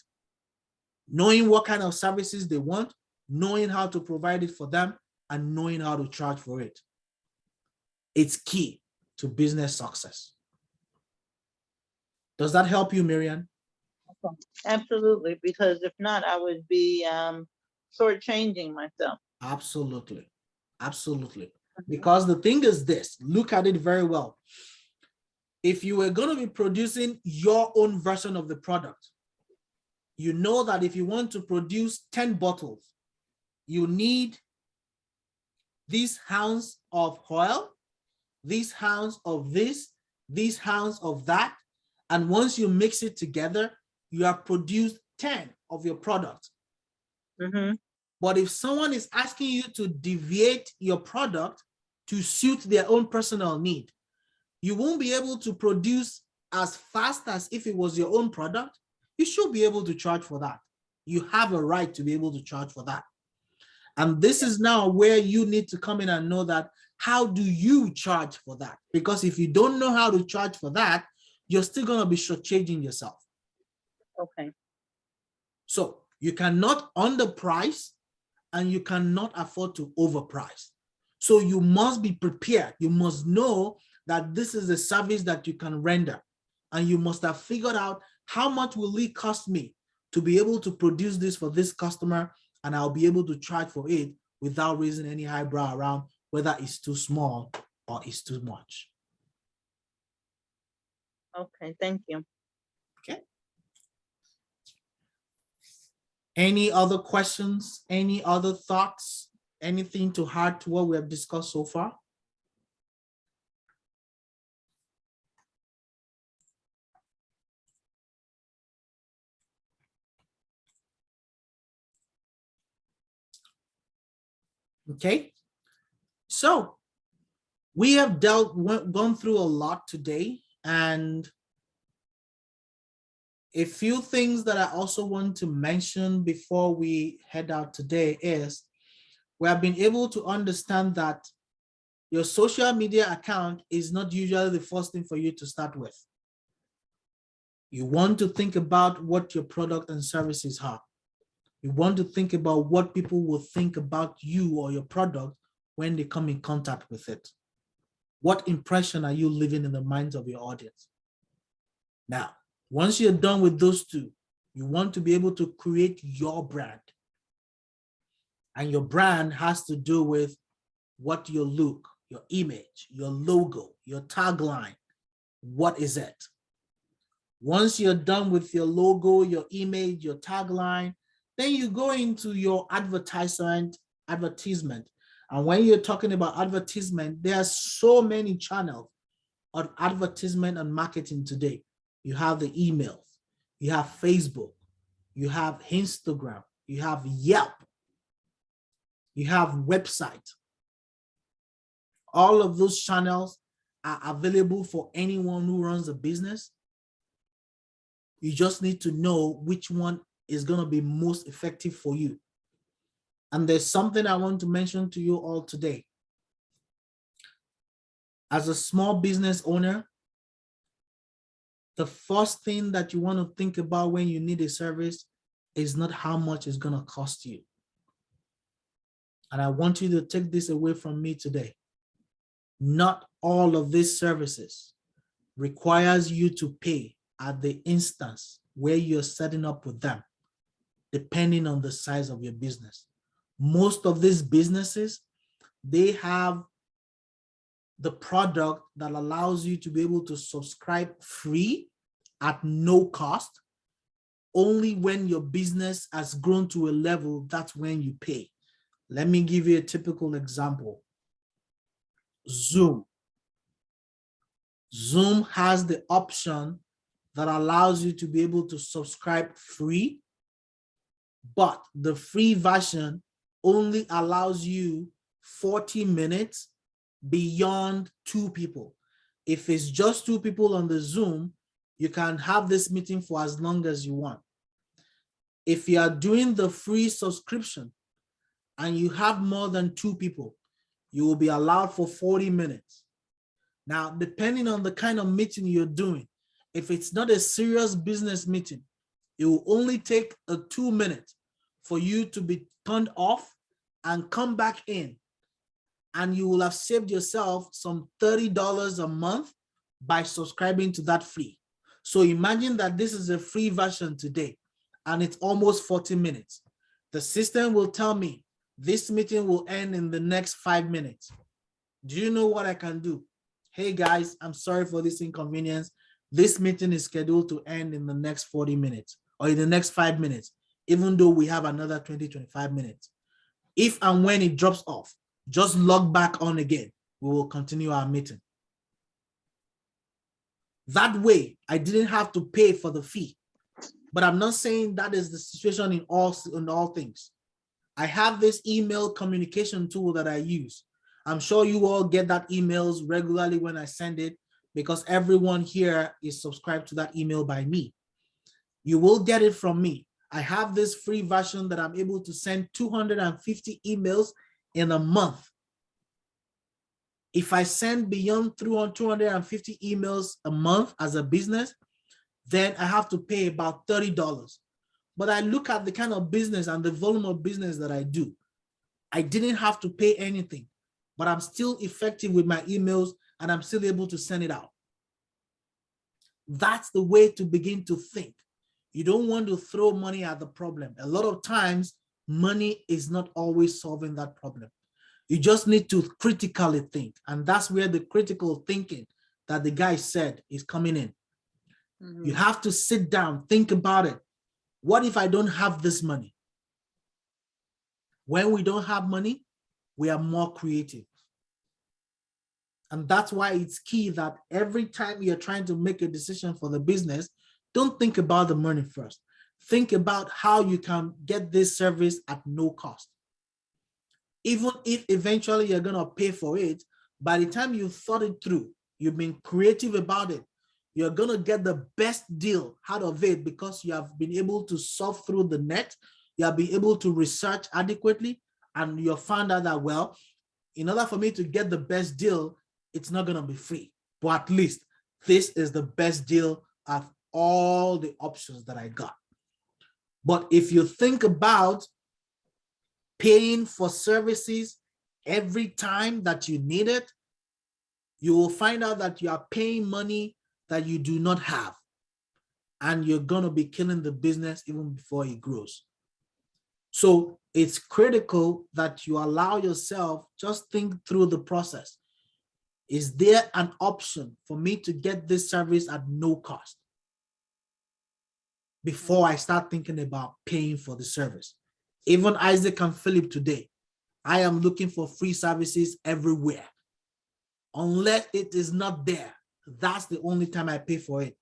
knowing what kind of services they want, knowing how to provide it for them, and knowing how to charge for it. It's key to business success. Does that help you, Miriam? Absolutely, because if not, I would be shortchanging myself. Absolutely. Absolutely. Because the thing is this, look at it very well. If you were going to be producing your own version of the product, you know that if you want to produce 10 bottles, you need these ounce of oil, these ounce of this, these ounce of that. And once you mix it together, you have produced 10 of your product. But if someone is asking you to deviate your product to suit their own personal need, you won't be able to produce as fast as if it was your own product. You should be able to charge for that. You have a right to be able to charge for that. And this is now where you need to come in and know that, how do you charge for that? Because if you don't know how to charge for that, you're still going to be shortchanging yourself. Okay. So you cannot underprice and you cannot afford to overprice. So you must be prepared. You must know that this is a service that you can render. And you must have figured out how much will it cost me to be able to produce this for this customer, and I'll be able to charge for it without raising any eyebrow around whether it's too small or it's too much. Okay, thank you. Okay. Any other questions? Any other thoughts? Anything to add to what we have discussed so far? Okay, so we have gone through a lot today, and a few things that I also want to mention before we head out today is we have been able to understand that your social media account is not usually the first thing for you to start with. You want to think about what your product and services are. You want to think about what people will think about you or your product when they come in contact with it. What impression are you leaving in the minds of your audience? Now, once you're done with those two, you want to be able to create your brand. And your brand has to do with what your look, your image, your logo, your tagline. What is it? Once you're done with your logo, your image, your tagline, then you go into your advertisement. And when you're talking about advertisement, there are so many channels of advertisement and marketing today. You have the emails, you have Facebook, you have Instagram, you have Yelp, you have website. All of those channels are available for anyone who runs a business. You just need to know which one is going to be most effective for you. And there's something I want to mention to you all today. As a small business owner, the first thing that you want to think about when you need a service is not how much it's going to cost you. And I want you to take this away from me today. Not all of these services requires you to pay at the instance where you're setting up with them, depending on the size of your business. Most of these businesses, they have the product that allows you to be able to subscribe free at no cost. Only when your business has grown to a level, that's when you pay. Let me give you a typical example. Zoom. Zoom has the option that allows you to be able to subscribe free, but the free version only allows you 40 minutes beyond 2 people. If it's just 2 people on the Zoom, you can have this meeting for as long as you want. If you are doing the free subscription and you have more than 2 people, you will be allowed for 40 minutes. Now, depending on the kind of meeting you're doing, if it's not a serious business meeting, it will only take 2 minutes for you to be turned off and come back in. And you will have saved yourself some $30 a month by subscribing to that free. So imagine that this is a free version today, and it's almost 40 minutes. The system will tell me this meeting will end in the next 5 minutes. Do you know what I can do? Hey guys, I'm sorry for this inconvenience. This meeting is scheduled to end in the next 40 minutes or in the next 5 minutes, even though we have another 20-25 minutes. If and when it drops off, just log back on again. We will continue our meeting. That way, I didn't have to pay for the fee. But I'm not saying that is the situation in all things. I have this email communication tool that I use. I'm sure you all get that emails regularly when I send it, because everyone here is subscribed to that email by me. You will get it from me. I have this free version that I'm able to send 250 emails in a month. If I send beyond 250 emails a month as a business, then I have to pay about $30. But I look at the kind of business and the volume of business that I do. I didn't have to pay anything, but I'm still effective with my emails and I'm still able to send it out. That's the way to begin to think. You don't want to throw money at the problem. A lot of times, money is not always solving that problem. You just need to critically think. And that's where the critical thinking that the guy said is coming in. You have to sit down, think about it. What if I don't have this money? When we don't have money, we are more creative. And that's why it's key that every time you're trying to make a decision for the business, don't think about the money first. Think about how you can get this service at no cost. Even if eventually you're going to pay for it, by the time you've thought it through, you've been creative about it, you're going to get the best deal out of it because you have been able to surf through the net, you have been able to research adequately, and you'll find out that, well, in order for me to get the best deal, it's not going to be free, but at least this is the best deal of all the options that I got. But if you think about paying for services every time that you need it, you will find out that you are paying money that you do not have, and you're going to be killing the business even before it grows. So it's critical that you allow yourself, just think through the process. Is there an option for me to get this service at no cost before I start thinking about paying for the service? Even Isaac and Philip today, I am looking for free services everywhere. Unless it is not there, that's the only time I pay for it.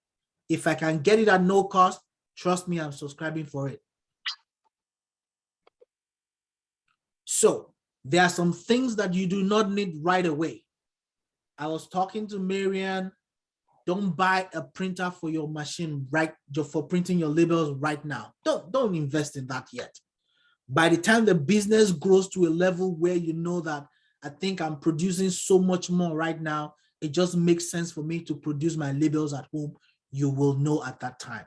If I can get it at no cost, trust me, I'm subscribing for it. So there are some things that you do not need right away. I was talking to Marianne, don't buy a printer for your machine for printing your labels right now. Don't invest in that yet. By the time the business grows to a level where you know that I think I'm producing so much more right now, it just makes sense for me to produce my labels at home, you will know at that time.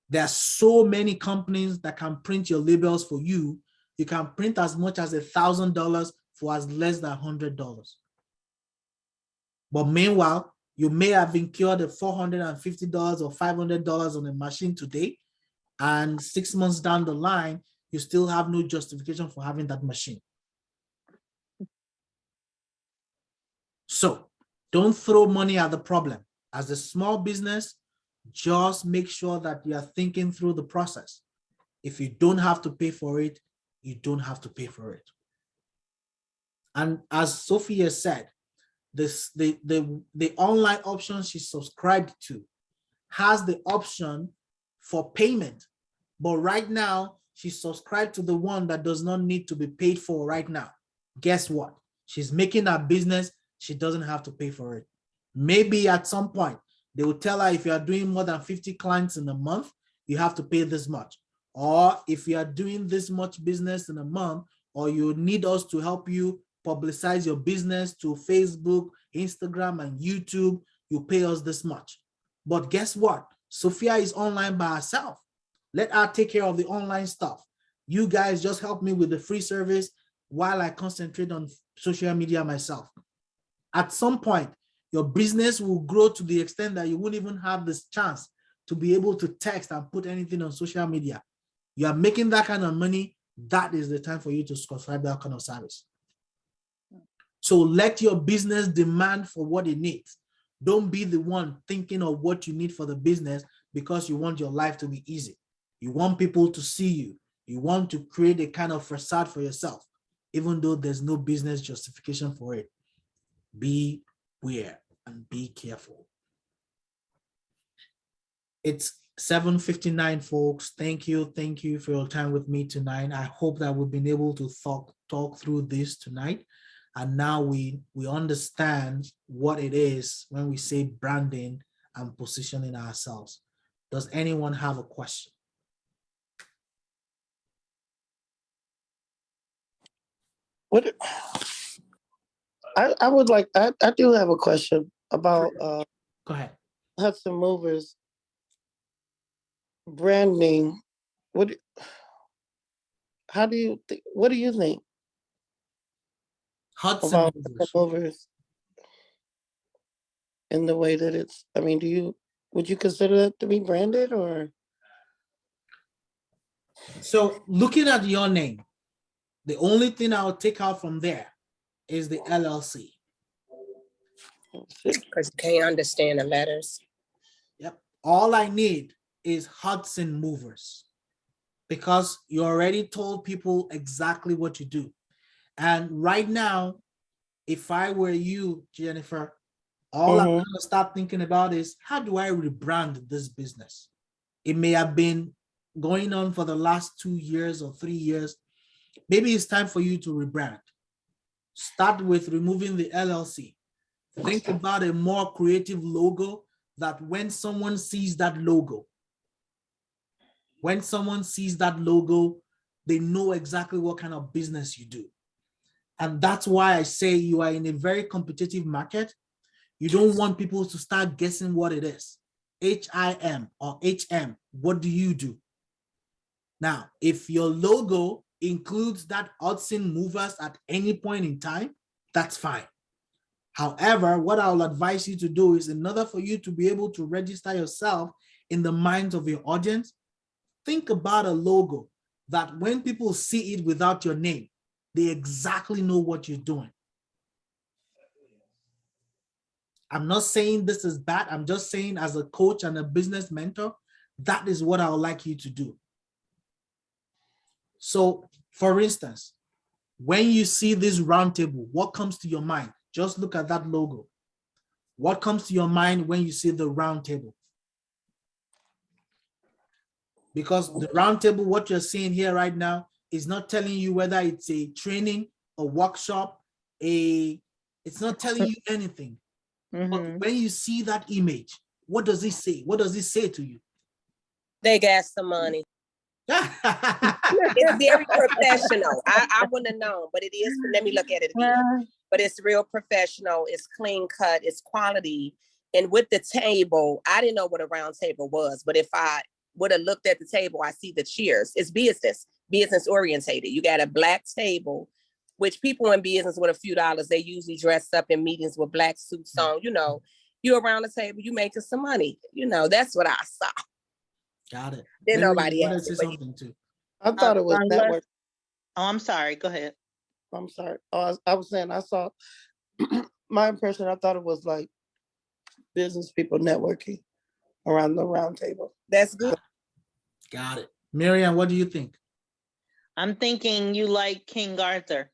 There are so many companies that can print your labels for you. You can print as much as $1,000 for as less than $100. But meanwhile, you may have incurred $450 or $500 on a machine today, and 6 months down the line, you still have no justification for having that machine. So don't throw money at the problem. As a small business, just make sure that you are thinking through the process. If you don't have to pay for it, you don't have to pay for it. And as Sophia said, the online option she subscribed to has the option for payment. But right now, she subscribed to the one that does not need to be paid for right now. Guess what? She's making a business. She doesn't have to pay for it. Maybe at some point, they will tell her if you are doing more than 50 clients in a month, you have to pay this much. Or if you are doing this much business in a month, or you need us to help you publicize your business to Facebook, Instagram, and YouTube, you pay us this much. But guess what? Sophia is online by herself. Let her take care of the online stuff. You guys just help me with the free service while I concentrate on social media myself. At some point, your business will grow to the extent that you won't even have this chance to be able to text and put anything on social media. You are making that kind of money, that is the time for you to subscribe that kind of service. So let your business demand for what it needs. Don't be the one thinking of what you need for the business because you want your life to be easy. You want people to see you. You want to create a kind of facade for yourself, even though there's no business justification for it. Beware and be careful. It's 7:59, folks. Thank you for your time with me tonight. I hope that we've been able to talk through this tonight. And now we understand what it is when we say branding and positioning ourselves. Does anyone have a question? What I would like, I do have a question about Go ahead. Hudson Movers branding. What do you think Hudson about Movers. Hudson Movers in the way that it's, I mean, would you consider that to be branded or? So looking at your name, the only thing I'll take out from there is the LLC. Because you can't understand the letters. Yep. All I need is Hudson Movers, because you already told people exactly what you do. And right now, if I were you, Jennifer, all I'm going to start thinking about is, how do I rebrand this business? It may have been going on for the last 2 years or 3 years. Maybe it's time for you to rebrand. Start with removing the LLC. Think about a more creative logo that when someone sees that logo, they know exactly what kind of business you do. And that's why I say you are in a very competitive market. You don't want people to start guessing what it is. HIM or HM, what do you do? Now, if your logo includes that Hudson Movers at any point in time, that's fine. However, what I'll advise you to do is, in order for you to be able to register yourself in the minds of your audience, think about a logo that when people see it without your name, they exactly know what you're doing. I'm not saying this is bad. I'm just saying, as a coach and a business mentor, that is what I would like you to do. So, for instance, when you see this roundtable, what comes to your mind? Just look at that logo. What comes to your mind when you see the roundtable? Because the roundtable, what you're seeing here right now, is not telling you whether it's a training, a workshop, it's not telling you anything. But when you see that image, what does it say? What does it say to you? They got some money. It's very professional. I wouldn't have known, but it is. Let me look at it again. But it's real professional. It's clean cut. It's quality. And with the table, I didn't know what a round table was, but if I would have looked at the table, I see the chairs. It's business orientated. You got a black table, which people in business with a few dollars, they usually dress up in meetings with black suits on. You know, you around the table, you making some money. You know, that's what I saw. Got it. Then Mary, nobody you wanted asked to it, say but something too. I thought it was unless- network. Oh, I'm sorry. Go ahead. I'm sorry. Oh, I was saying I saw my impression. I thought it was like business people networking around the round table. that's good. Got it. Miriam, what do you think? I'm thinking you like King Arthur.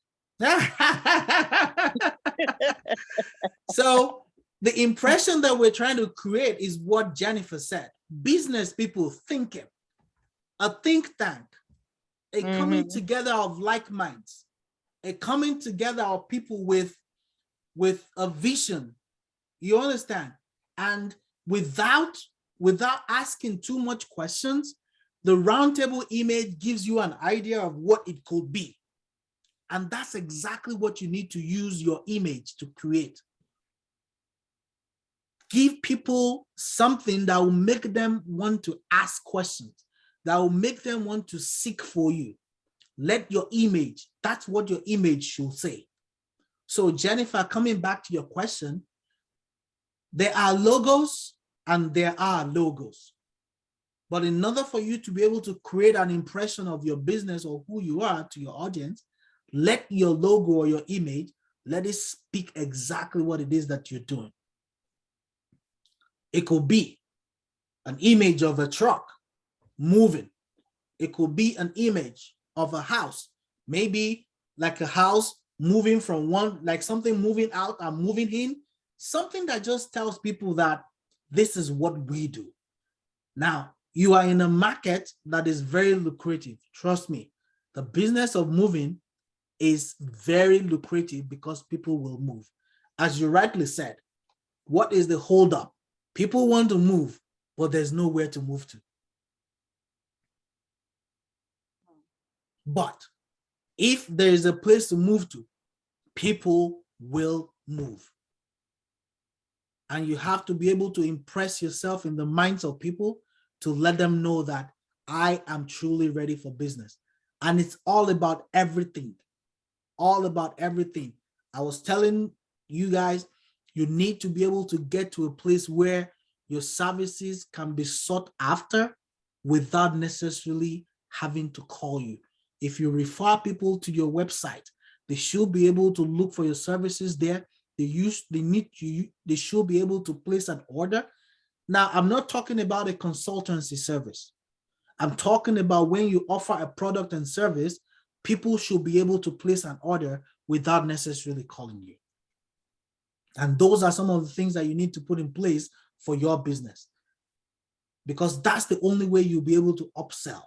So the impression that we're trying to create is what Jennifer said. Business people thinking, a think tank, a coming together of like minds, a coming together of people with a vision. You understand? And without asking too much questions, the roundtable image gives you an idea of what it could be. And that's exactly what you need to use your image to create. Give people something that will make them want to ask questions, that will make them want to seek for you. Let your image, that's what your image should say. So Jennifer, coming back to your question, there are logos and there are logos. But in order for you to be able to create an impression of your business or who you are to your audience, let your logo or your image, let it speak exactly what it is that you're doing. It could be an image of a truck moving. It could be an image of a house, maybe like a house moving from one, like something moving out and moving in, something that just tells people that this is what we do. Now, you are in a market that is very lucrative. Trust me, the business of moving is very lucrative because people will move. As you rightly said, what is the holdup? People want to move, but there's nowhere to move to. But if there is a place to move to, people will move. And you have to be able to impress yourself in the minds of people to let them know that I am truly ready for business. And it's all about everything. All about everything. I was telling you guys, you need to be able to get to a place where your services can be sought after without necessarily having to call you. If you refer people to your website, they should be able to look for your services there. They should be able to place an order. Now, I'm not talking about a consultancy service. I'm talking about when you offer a product and service, people should be able to place an order without necessarily calling you. And those are some of the things that you need to put in place for your business, because that's the only way you'll be able to upsell.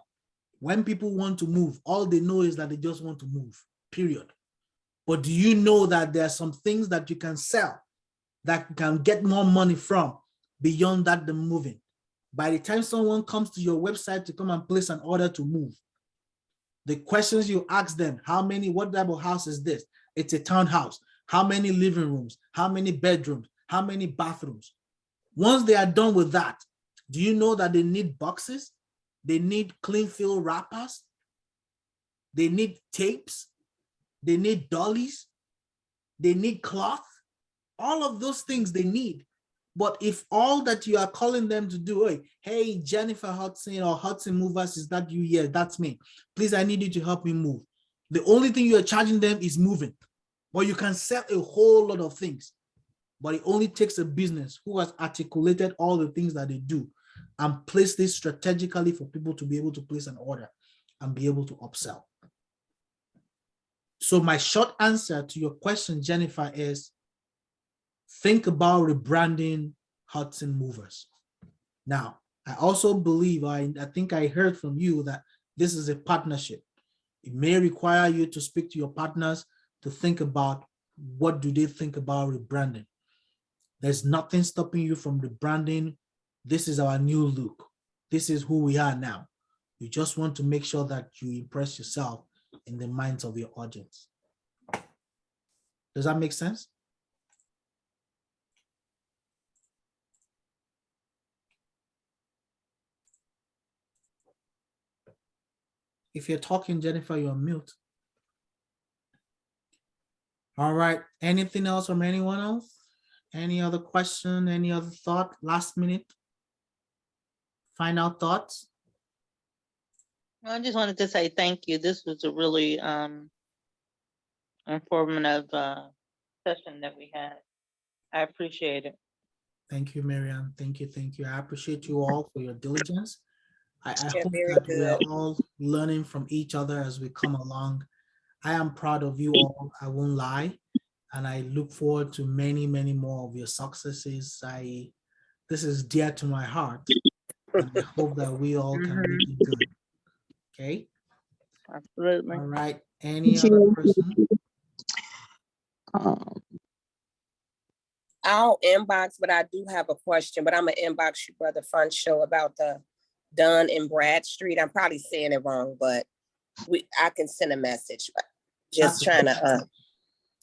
When people want to move, all they know is that they just want to move, period. But do you know that there are some things that you can sell that you can get more money from beyond that than moving? By the time someone comes to your website to come and place an order to move, the questions you ask them, what type of house is this? It's a townhouse. How many living rooms? How many bedrooms? How many bathrooms? Once they are done with that, do you know that they need boxes? They need clean fill wrappers. They need tapes. They need dollies. They need cloth. All of those things they need. But if all that you are calling them to do, hey, Jennifer Hudson or Hudson Movers, is that you? Yeah, that's me. Please, I need you to help me move. The only thing you are charging them is moving. But you can sell a whole lot of things. But it only takes a business who has articulated all the things that they do and place this strategically for people to be able to place an order and be able to upsell. So my short answer to your question, Jennifer, is think about rebranding Hudson Movers. Now, I also believe, I think I heard from you that this is a partnership. It may require you to speak to your partners to think about what do they think about rebranding. There's nothing stopping you from rebranding. This is our new look. This is who we are now. You just want to make sure that you impress yourself in the minds of your audience. Does that make sense? If you're talking, Jennifer, you're on mute. All right. Anything else from anyone else? Any other question? Any other thought? Last minute? Final thoughts? I just wanted to say thank you. This was a really informative session that we had. I appreciate it. Thank you, Marianne. Thank you. Thank you. I appreciate you all for your diligence. I Yeah, hope very that we are good. all learning from each other as we come along. I am proud of you all. I won't lie. And I look forward to many, many more of your successes. This is dear to my heart. And I hope that we all can make it good. Okay. Absolutely. All right. Any Thank other you. person? I'll inbox, but I do have a question, but I'm gonna inbox you, Brother Fun Show, about the Dunn and Bradstreet. I'm probably saying it wrong, but I can send a message. Just That's trying okay. to,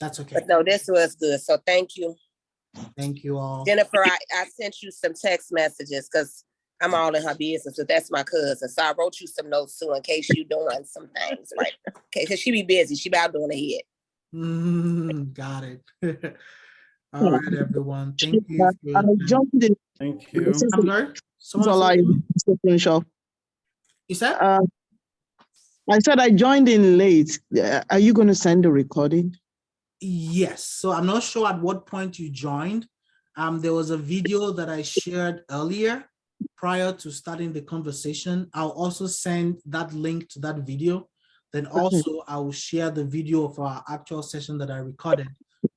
That's okay. but no, this was good. So thank you. Thank you all. Jennifer, I sent you some text messages because I'm all in her business, but that's my cousin. So I wrote you some notes too in case you doing some things, right? Okay, because she be busy. She about doing ahead. Got it. All right, everyone. Thank you for your I time. jumped in. Thank you. This is I'm sorry. Someone all said I something? You said? I said I joined in late. Are you going to send the recording? Yes. So I'm not sure at what point you joined. There was a video that I shared earlier prior to starting the conversation. I'll also send that link to that video. Then also I will share the video of our actual session that I recorded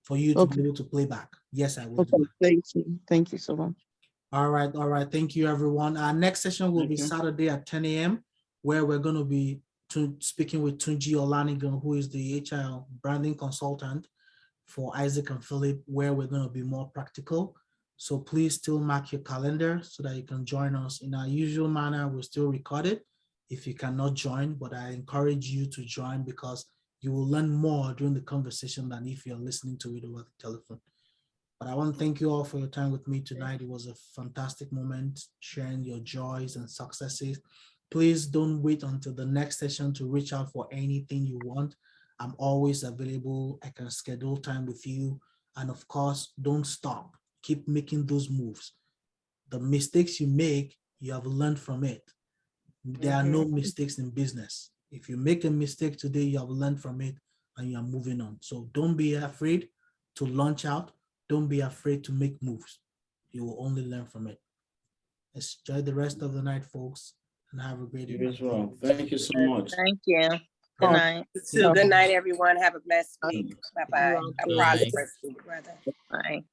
for you to be able to play back. Yes, I will do Okay, that. thank you. Thank you so much. All right. All right. Thank you, everyone. Our next session will Thank be you. Saturday at 10 a.m., where we're going to be speaking with Tunji Olanigan, who is the HR branding consultant for Isaac and Philip, where we're going to be more practical. So please still mark your calendar so that you can join us in our usual manner. We'll still record it if you cannot join, but I encourage you to join because you will learn more during the conversation than if you're listening to it over the telephone. But I want to thank you all for your time with me tonight. It was a fantastic moment sharing your joys and successes. Please don't wait until the next session to reach out for anything you want. I'm always available. I can schedule time with you. And of course, don't stop. Keep making those moves. The mistakes you make, you have learned from it. There are no mistakes in business. If you make a mistake today, you have learned from it and you are moving on. So don't be afraid to launch out. Don't be afraid to make moves. You will only learn from it. Enjoy the rest of the night, folks, and have a great You evening. as well. Thank you so much. Thank you. Good Oh. night. So good night, everyone. Have a blessed week. Bye-bye. A Bye. prosperous week, brother. Bye.